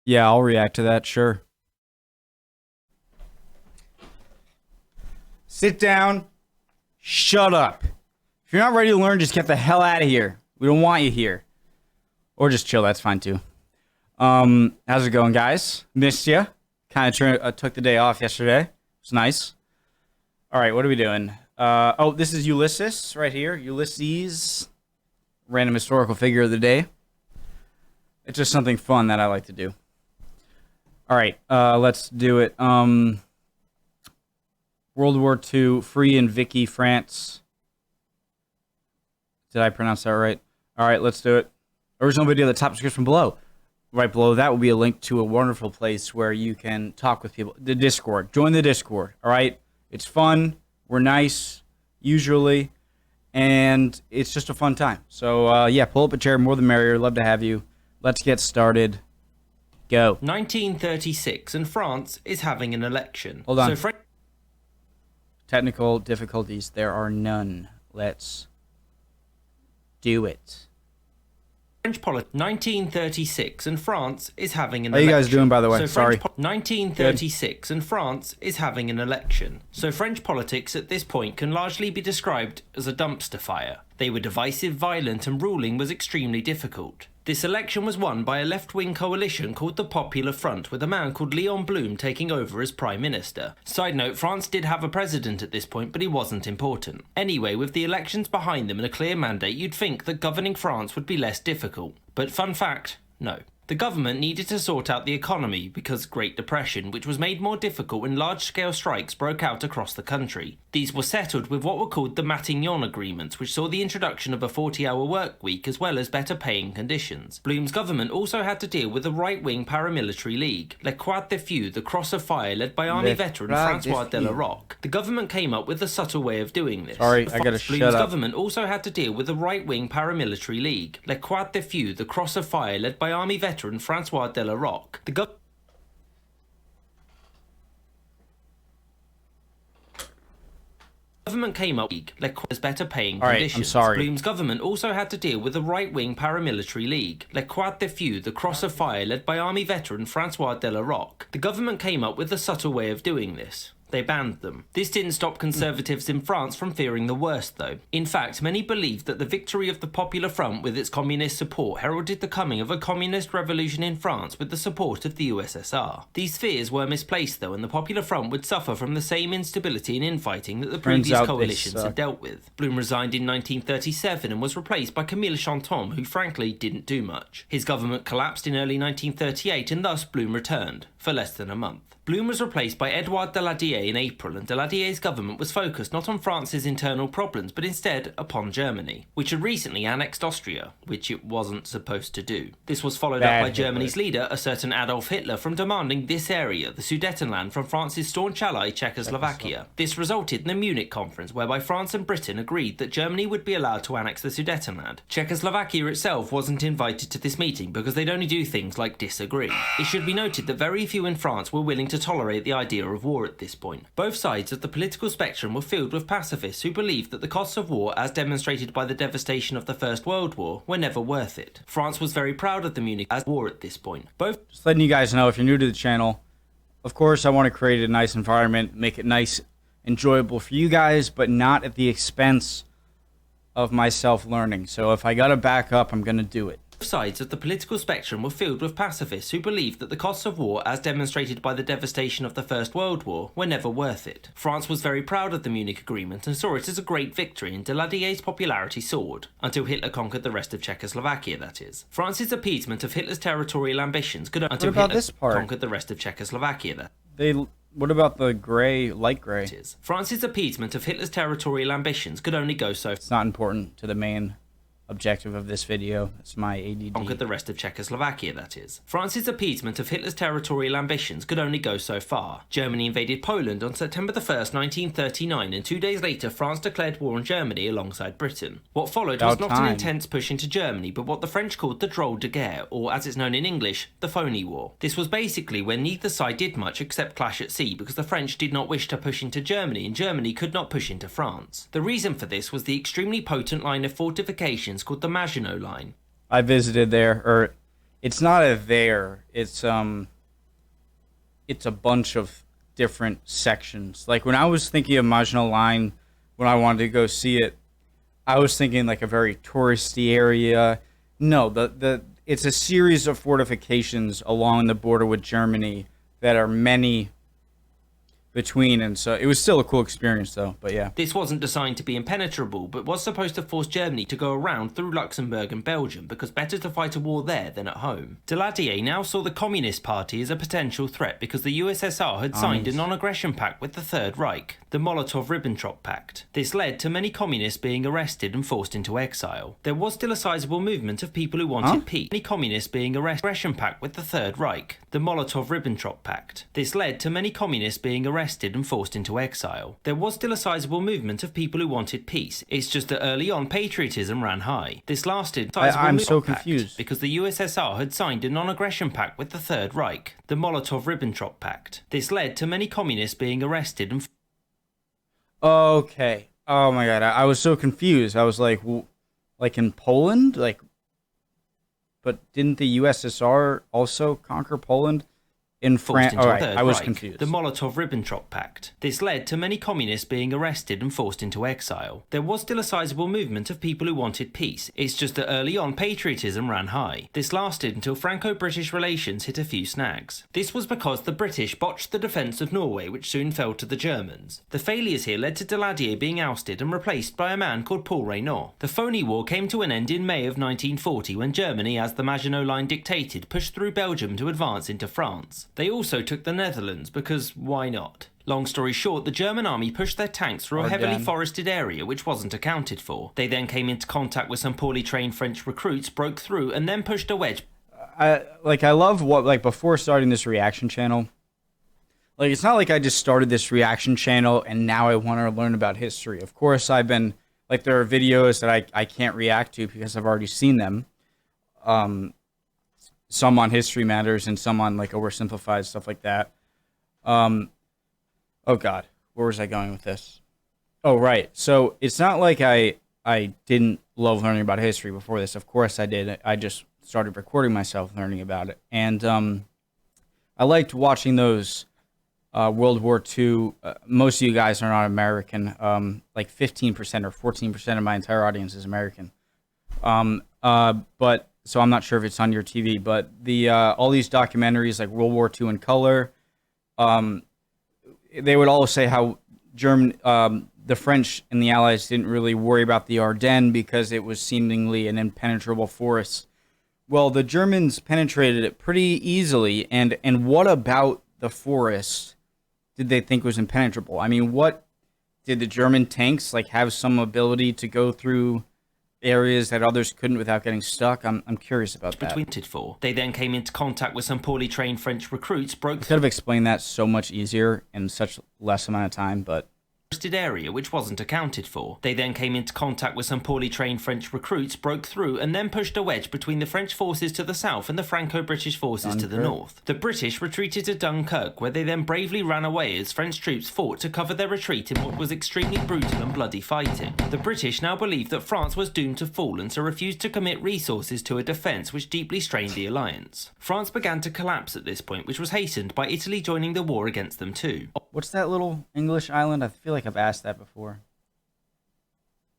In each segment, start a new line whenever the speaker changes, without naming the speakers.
Yeah, I'll react to that, sure. Sit down. Shut up. If you're not ready to learn, just get the hell out of here. We don't want you here. Or just chill, that's fine too. How's it going, guys? Missed ya. Kind of took the day off yesterday. It's nice. All right, what are we doing? Oh, this is Ulysses right here. Ulysses. Random historical figure of the day. It's just something fun that I like to do. All right, let's do it. World War II, free in Vichy, France. Did I pronounce that right? All right, let's do it. Original video, the top description below. Right below that will be a link to a wonderful place where you can talk with people. The Discord. Join the Discord, all right? It's fun. We're nice, usually. And it's just a fun time. So, yeah, pull up a chair. More the merrier. Love to have you. Let's get started. Go.
1936, and France is having an election.
Hold on.
So
Technical difficulties. There are none. Let's do it.
French politics. 1936, and France is having an
election. How you guys doing, by the way?
So
Sorry.
1936, and France is having an election. So French politics at this point can largely be described as a dumpster fire. They were divisive, violent, and ruling was extremely difficult. This election was won by a left-wing coalition called the Popular Front, with a man called Léon Blum taking over as Prime Minister. Side note, France did have a president at this point, but he wasn't important. Anyway, with the elections behind them and a clear mandate, you'd think that governing France would be less difficult. But fun fact, no. The government needed to sort out the economy because Great Depression, which was made more difficult when large-scale strikes broke out across the country. These were settled with what were called the Matignon Agreements, which saw the introduction of a 40-hour work week as well as better paying conditions. Blum's government also had to deal with a right-wing paramilitary league, Le Croix de Feu, the Cross of Fire, led by Army veteran Francois Delaroque. The government came up with a subtle way of doing this.
Sorry, I gotta shut up.
Blum's government also had to deal with a right-wing paramilitary league, Le Croix de Feu, the Cross of Fire, led by Army veteran Francois Delaroque. The government came up with better paying conditions.
I'm sorry.
Blum's government also had to deal with a right-wing paramilitary league, Le Croix de Feu, the Cross of Fire, led by Army veteran Francois Delaroque. The government came up with a subtle way of doing this. They banned them. This didn't stop conservatives in France from fearing the worst, though. In fact, many believed that the victory of the Popular Front with its communist support heralded the coming of a communist revolution in France with the support of the USSR. These fears were misplaced, though, and the Popular Front would suffer from the same instability and infighting that the previous coalitions had dealt with. Blum resigned in 1937 and was replaced by Camille Chanton, who frankly didn't do much. His government collapsed in early 1938 and thus Blum returned, for less than a month. Blum was replaced by Edouard Daladier in April, and Daladier's government was focused not on France's internal problems, but instead upon Germany, which had recently annexed Austria, which it wasn't supposed to do. This was followed up by Germany's leader, a certain Adolf Hitler, from demanding this area, the Sudetenland, from France's staunch ally Czechoslovakia. This resulted in the Munich Conference, whereby France and Britain agreed that Germany would be allowed to annex the Sudetenland. Czechoslovakia itself wasn't invited to this meeting because they'd only do things like disagree. It should be noted that very few in France were willing to tolerate the idea of war at this point. Both sides of the political spectrum were filled with pacifists who believed that the costs of war, as demonstrated by the devastation of the First World War, were never worth it. France was very proud of the Munich war at this point.
Just letting you guys know, if you're new to the channel, of course I want to create a nice environment, make it nice, enjoyable for you guys, but not at the expense of myself learning. So if I gotta back up, I'm gonna do it.
Both sides of the political spectrum were filled with pacifists who believed that the costs of war, as demonstrated by the devastation of the First World War, were never worth it. France was very proud of the Munich Agreement and saw it as a great victory, and Daladier's popularity soared, until Hitler conquered the rest of Czechoslovakia, that is. France's appeasement of Hitler's territorial ambitions could until Hitler conquered the rest of Czechoslovakia.
What about the gray, light gray?
France's appeasement of Hitler's territorial ambitions could only go so far.
It's not important to the main objective of this video. It's my ADD.
Conquered the rest of Czechoslovakia, that is. France's appeasement of Hitler's territorial ambitions could only go so far. Germany invaded Poland on September 1st, 1939, and 2 days later France declared war on Germany alongside Britain. What followed was not an intense push into Germany, but what the French called the drôle de guerre, or as it's known in English, the Phony War. This was basically when neither side did much except clash at sea, because the French did not wish to push into Germany, and Germany could not push into France. The reason for this was the extremely potent line of fortifications called the Maginot Line.
I visited there, or it's not a there. It's a bunch of different sections. Like when I was thinking of Maginot Line, when I wanted to go see it, I was thinking like a very touristy area. No, it's a series of fortifications along the border with Germany that are many between, and so it was still a cool experience though. But yeah,
this wasn't designed to be impenetrable, but was supposed to force Germany to go around through Luxembourg and Belgium, because better to fight a war there than at home. Daladier now saw the Communist Party as a potential threat because the USSR had signed a non-aggression pact with the Third Reich, the Molotov-Ribbentrop Pact. This led to many communists being arrested and forced into exile. There was still a sizable movement of people who wanted peace. Many communists being aggression pact with the Third Reich, the Molotov-Ribbentrop Pact. This led to many communists being arrested and forced into exile. There was still a sizable movement of people who wanted peace. It's just that early on patriotism ran high. This lasted.
I'm so confused
because the USSR had signed a non-aggression pact with the Third Reich, the Molotov-Ribbentrop Pact. This led to many communists being arrested and.
Okay. Oh my god, I was so confused. I was like in Poland, like, but didn't the USSR also conquer Poland? In France, all right, I was confused.
The Molotov-Ribbentrop Pact. This led to many communists being arrested and forced into exile. There was still a sizable movement of people who wanted peace. It's just that early on patriotism ran high. This lasted until Franco-British relations hit a few snags. This was because the British botched the defence of Norway, which soon fell to the Germans. The failures here led to Daladier being ousted and replaced by a man called Paul Reynaud. The Phony War came to an end in May of 1940 when Germany, as the Maginot Line dictated, pushed through Belgium to advance into France. They also took the Netherlands because why not? Long story short, the German army pushed their tanks through a heavily forested area which wasn't accounted for. They then came into contact with some poorly trained French recruits, broke through, and then pushed a wedge.
I love what, like, before starting this reaction channel, like, it's not like I just started this reaction channel and now I want to learn about history. Of course, I've been, like, there are videos that I can't react to because I've already seen them. Some on History Matters and some on, like, oversimplified stuff like that. Oh god, where was I going with this? Oh, right. So it's not like I didn't love learning about history before this. Of course I did. I just started recording myself learning about it. And I liked watching those World War II. Most of you guys are not American. Like 15% or 14% of my entire audience is American. But so I'm not sure if it's on your TV, but the all these documentaries like World War II in color, they would all say how the French and the Allies didn't really worry about the Ardennes because it was seemingly an impenetrable forest. Well, the Germans penetrated it pretty easily, and what about the forest did they think was impenetrable? I mean, what did the German tanks like have some ability to go through areas that others couldn't without getting stuck? I'm curious about that.
They then came into contact with some poorly trained French recruits,
I could have explained that so much easier in such less amount of time, but
area which wasn't accounted for. They then came into contact with some poorly trained French recruits, broke through, and then pushed a wedge between the French forces to the south and the Franco-British forces to the north. The British retreated to Dunkirk, where they then bravely ran away as French troops fought to cover their retreat in what was extremely brutal and bloody fighting. The British now believed that France was doomed to fall and so refused to commit resources to a defence which deeply strained the alliance. France began to collapse at this point, which was hastened by Italy joining the war against them too.
What's that little English island? I feel like I've asked that before.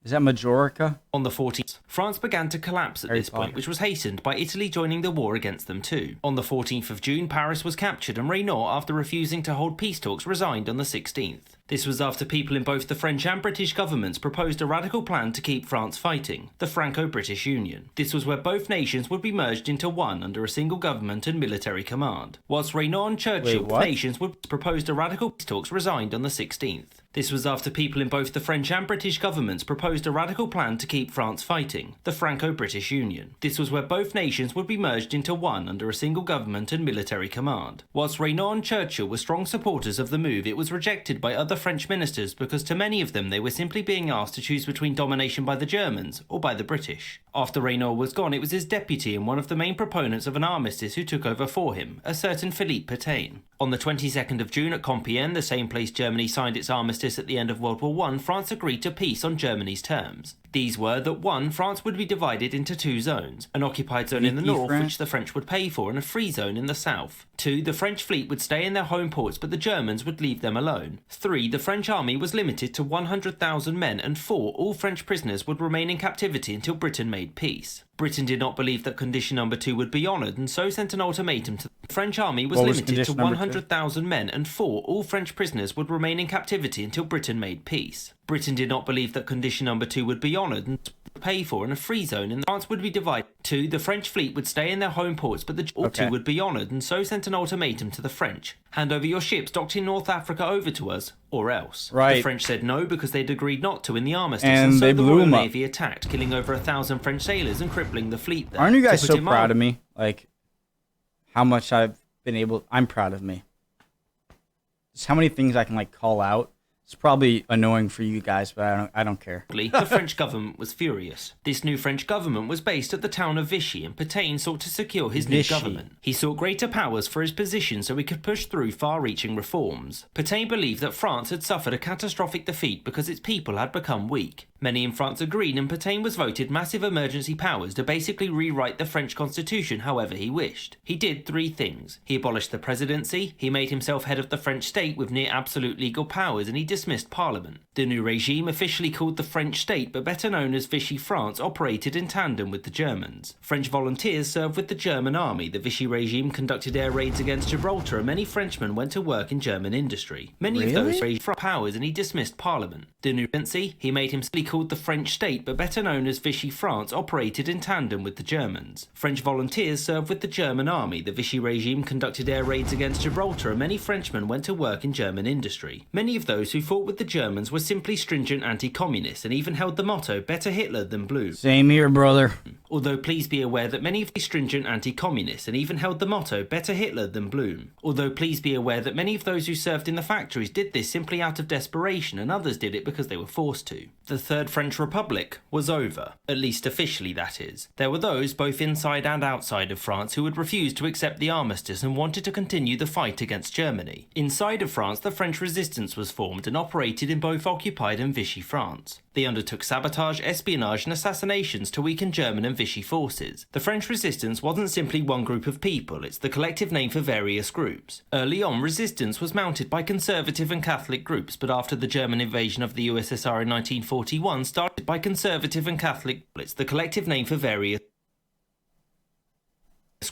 Is that Majorca?
On the 14th, France began to collapse at this point, which was hastened by Italy joining the war against them too. On the 14th of June, Paris was captured and Reynaud, after refusing to hold peace talks, resigned on the 16th. This was after people in both the French and British governments proposed a radical plan to keep France fighting, the Franco-British Union. This was where both nations would be merged into one under a single government and military command. Whilst Reynaud and Churchill, nations would proposed a radical peace talks, resigned on the 16th. This was after people in both the French and British governments proposed a radical plan to keep France fighting, the Franco-British Union. This was where both nations would be merged into one under a single government and military command. Whilst Reynaud and Churchill were strong supporters of the move, it was rejected by other other French ministers because to many of them they were simply being asked to choose between domination by the Germans or by the British. After Reynaud was gone, it was his deputy and one of the main proponents of an armistice who took over for him, a certain Philippe Pétain. On the 22nd of June at Compiègne, the same place Germany signed its armistice at the end of World War I, France agreed to peace on Germany's terms. These were that 1. France would be divided into 2 zones, an occupied zone in the north which the French would pay for and a free zone in the south. 2. The French fleet would stay in their home ports but the Germans would leave them alone. 3. The French army was limited to 100,000 men and 4. All French prisoners would remain in captivity until Britain made peace. Britain did not believe that condition number 2 would be honoured and so sent an ultimatum to the French army was limited to 100,000 men and 4. All French prisoners would remain in captivity until Britain made peace. Britain did not believe that condition number 2 would be honoured and pay for in a free zone and France would be divided. 2. The French fleet would stay in their home ports but the 2 would be honoured and so sent an ultimatum to the French. Hand over your ships docked in North Africa over to us or else. The French said no because they'd agreed not to in the armistice and so the Royal Navy attacked, killing over 1,000 French sailors and crippling the fleet there.
Aren't you guys so proud of me? Like, how much I've been able... I'm proud of me. Just how many things I can, like, call out. It's probably annoying for you guys, but I don't care.
The French government was furious. This new French government was based at the town of Vichy, and Pétain sought to secure his new government. He sought greater powers for his position so he could push through far-reaching reforms. Pétain believed that France had suffered a catastrophic defeat because its people had become weak. Many in France agreed, and Pétain was voted massive emergency powers to basically rewrite the French constitution however he wished. He did 3 things. He abolished the presidency, he made himself head of the French state with near absolute legal powers, and he dismissed parliament. The new regime, officially called the French state but better known as Vichy France, operated in tandem with the Germans. French volunteers served with the German army, the Vichy regime conducted air raids against Gibraltar, and many Frenchmen went to work in German industry. Many of those raised powers, and he dismissed parliament. The new presidency, he made himself called the French state but better known as Vichy France, operated in tandem with the Germans. French volunteers served with the German army, the Vichy regime conducted air raids against Gibraltar, and many Frenchmen went to work in German industry. Many of those who fought with the Germans were simply stringent anti-communists and even held the motto better Hitler than blue.
Same here, brother.
Although please be aware that many of these stringent anti-communists and even held the motto better Hitler than blue. Although please be aware that many of those who served in the factories did this simply out of desperation and others did it because they were forced to. The Third French Republic was over, at least officially that is. There were those both inside and outside of France who had refused to accept the armistice and wanted to continue the fight against Germany. Inside of France, the French resistance was formed and operated in both occupied and Vichy France. They undertook sabotage, espionage and assassinations to weaken German and Vichy forces. The French resistance wasn't simply one group of people, it's the collective name for various groups. Early on, resistance was mounted by conservative and Catholic groups, but after the German invasion of the USSR in 1941, started by conservative and Catholic, it's the collective name for various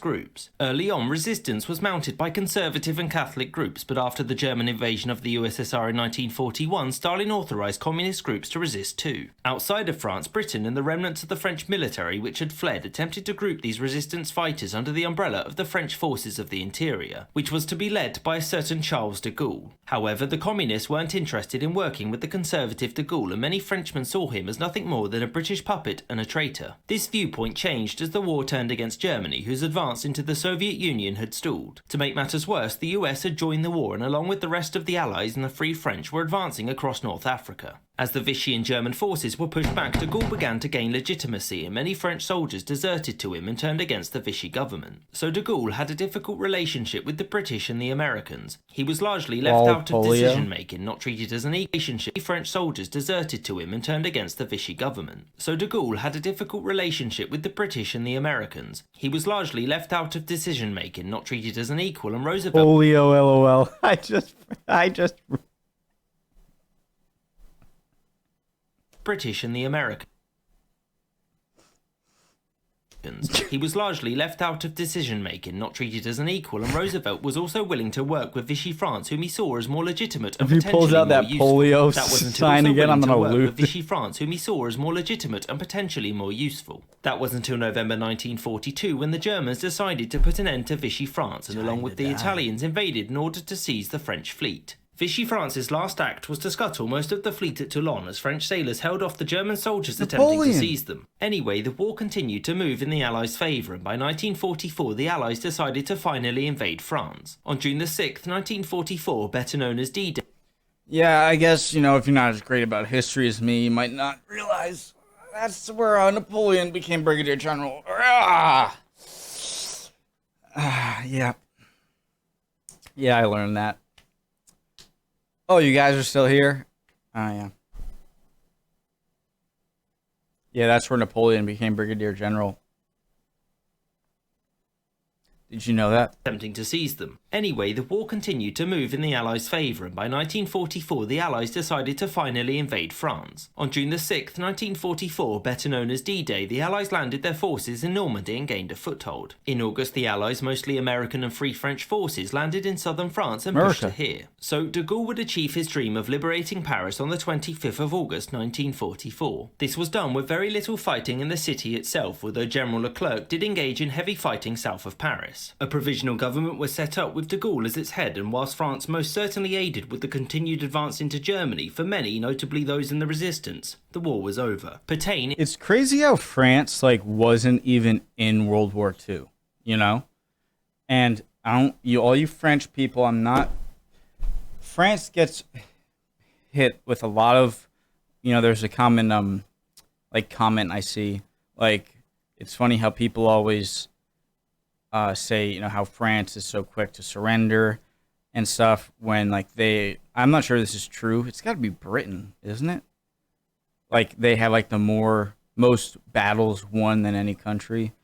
groups. Early on, resistance was mounted by conservative and Catholic groups, but after the German invasion of the USSR in 1941, Stalin authorised communist groups to resist too. Outside of France, Britain and the remnants of the French military which had fled attempted to group these resistance fighters under the umbrella of the French Forces of the Interior, which was to be led by a certain Charles de Gaulle. However, the communists weren't interested in working with the conservative de Gaulle, and many Frenchmen saw him as nothing more than a British puppet and a traitor. This viewpoint changed as the war turned against Germany, whose advance into the Soviet Union had stalled. To make matters worse, the US had joined the war and along with the rest of the Allies and the Free French were advancing across North Africa. As the Vichy and German forces were pushed back, de Gaulle began to gain legitimacy and many French soldiers deserted to him and turned against the Vichy government. So de Gaulle had a difficult relationship with the British and the Americans. He was largely left out of decision-making, not treated as an relationship. French soldiers deserted to him and turned against the Vichy government. So de Gaulle had a difficult relationship with the British and the Americans. He was largely left out of decision-making, not treated as an equal, and Roosevelt...
Polio, LOL. I just...
British and the Americans. He was largely left out of decision-making, not treated as an equal, and Roosevelt was also willing to work with Vichy France, whom he saw as more legitimate and potentially more useful. If he pulls out that
polio sign again, I'm gonna lose.
With Vichy France, whom he saw as more legitimate and potentially more useful. That was until November 1942, when the Germans decided to put an end to Vichy France, and along with the Italians invaded in order to seize the French fleet. Vichy France's last act was to scuttle most of the fleet at Toulon as French sailors held off the German soldiers attempting to seize them. Anyway, the war continued to move in the Allies' favour, and by 1944 the Allies decided to finally invade France. On June the 6th, 1944, better known as D-Day,
Yeah, I guess, if you're not as great about history as me, you might not realize that's where Napoleon became Brigadier General. Yeah. Yeah, I learned that. Oh, you guys are still here? Oh, yeah. Yeah, that's where Napoleon became Brigadier General. Did you know that?
Attempting to seize them. Anyway, the war continued to move in the Allies' favour, and by 1944 the Allies decided to finally invade France. On June the 6th, 1944, better known as D-Day, the Allies landed their forces in Normandy and gained a foothold. In August, the Allies, mostly American and Free French forces, landed in southern France and pushed to here. So de Gaulle would achieve his dream of liberating Paris on the 25th of August 1944. This was done with very little fighting in the city itself, although General Leclerc did engage in heavy fighting south of Paris. A provisional government was set up with de Gaulle as its head, and whilst France most certainly aided with the continued advance into Germany, for many, notably those in the resistance, the war was over. Pétain...
It's crazy how France, wasn't even in World War II, And all you French people, France gets hit with a lot of, there's a common, comment I see, it's funny how people always... say, how France is so quick to surrender and stuff when, I'm not sure this is true. It's got to be Britain, isn't it? They have, the most battles won than any country.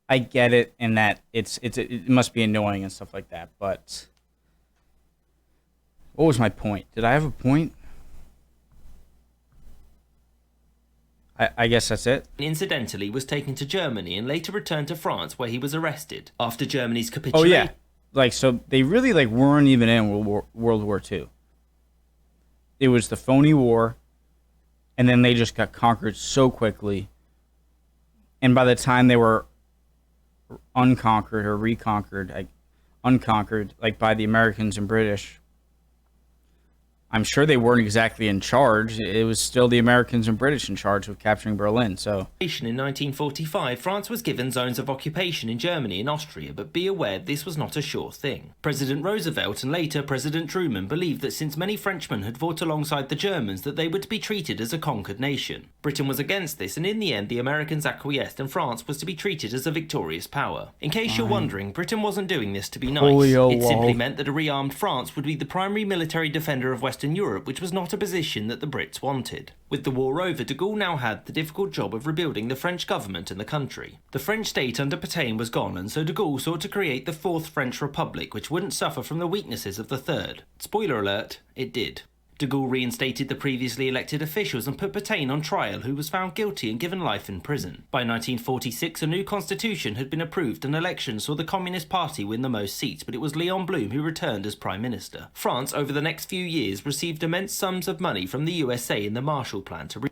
I get it in that it must be annoying and stuff like that, but what was my point? Did I have a point? I guess that's it.
Incidentally, was taken to Germany and later returned to France, where he was arrested. After Germany's capitulation...
Oh, yeah. So they really, weren't even in World War II. It was the Phony War, and then they just got conquered so quickly. And by the time they were unconquered or reconquered, unconquered, by the Americans and British... I'm sure they weren't exactly in charge. It was still the Americans and British in charge of capturing Berlin, so...
In 1945, France was given zones of occupation in Germany and Austria, but be aware this was not a sure thing. President Roosevelt and later President Truman believed that since many Frenchmen had fought alongside the Germans, that they would be treated as a conquered nation. Britain was against this, and in the end the Americans acquiesced and France was to be treated as a victorious power. In case you're wondering, Britain wasn't doing this to be nice. It simply meant that a rearmed France would be the primary military defender of Western Europe, which was not a position that the Brits wanted. With the war over, de Gaulle now had the difficult job of rebuilding the French government and the country. The French state under Pétain was gone, and so de Gaulle sought to create the Fourth French Republic, which wouldn't suffer from the weaknesses of the Third. Spoiler alert, it did. De Gaulle reinstated the previously elected officials and put Pétain on trial, who was found guilty and given life in prison. By 1946, a new constitution had been approved and elections saw the Communist Party win the most seats, but it was Léon Blum who returned as Prime Minister. France, over the next few years, received immense sums of money from the USA in the Marshall Plan to...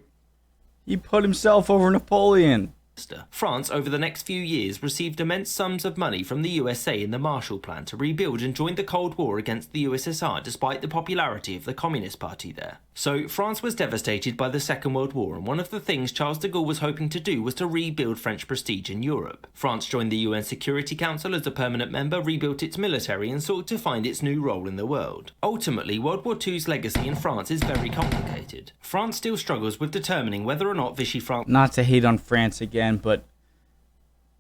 He put himself over Napoleon.
France, over the next few years, received immense sums of money from the USA in the Marshall Plan to rebuild and joined the Cold War against the USSR despite the popularity of the Communist Party there. So, France was devastated by the Second World War, and one of the things Charles de Gaulle was hoping to do was to rebuild French prestige in Europe. France joined the UN Security Council as a permanent member, rebuilt its military, and sought to find its new role in the world. Ultimately, World War II's legacy in France is very complicated. France still struggles with determining whether or not Vichy France...
Not to hate on France again, but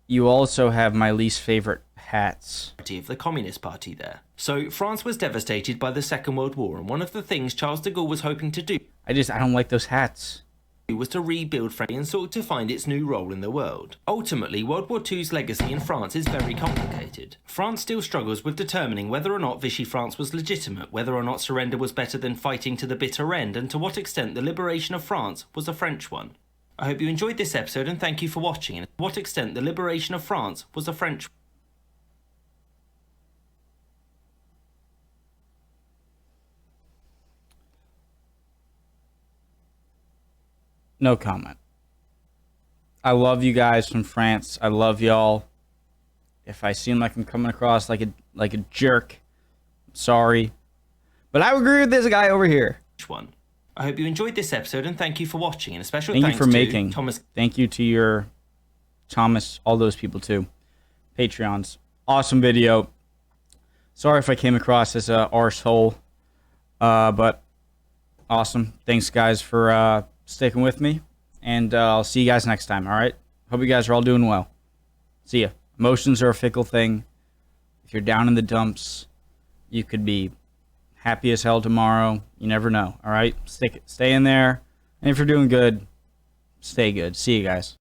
you also have my least favorite hats
of the Communist Party there. So France was devastated by the Second World War, and one of the things Charles de Gaulle was hoping to do
I don't like those hats.
Was to rebuild France and sought to find its new role in the world. Ultimately, World War II's legacy in France is very complicated. France still struggles with determining whether or not Vichy France was legitimate, whether or not surrender was better than fighting to the bitter end, and to what extent the liberation of France was a French one. I hope you enjoyed this episode and thank you for watching, and to what extent the liberation of France was a French one.
No comment. I love you guys from France. I love y'all. If I seem like I'm coming across like a jerk, sorry. But I agree with this guy over here.
One. I hope you enjoyed this episode and thank you for watching. And a special
thank
thanks
you for
to
making.
Thomas.
Thank you to your Thomas, all those people too. Patreons. Awesome video. Sorry if I came across as a arsehole. But Awesome. Thanks, guys, for sticking with me. And I'll see you guys next time, all right? Hope you guys are all doing well. See ya. Emotions are a fickle thing. If you're down in the dumps, you could be happy as hell tomorrow. You never know, all right? Stay in there. And if you're doing good, stay good. See you guys.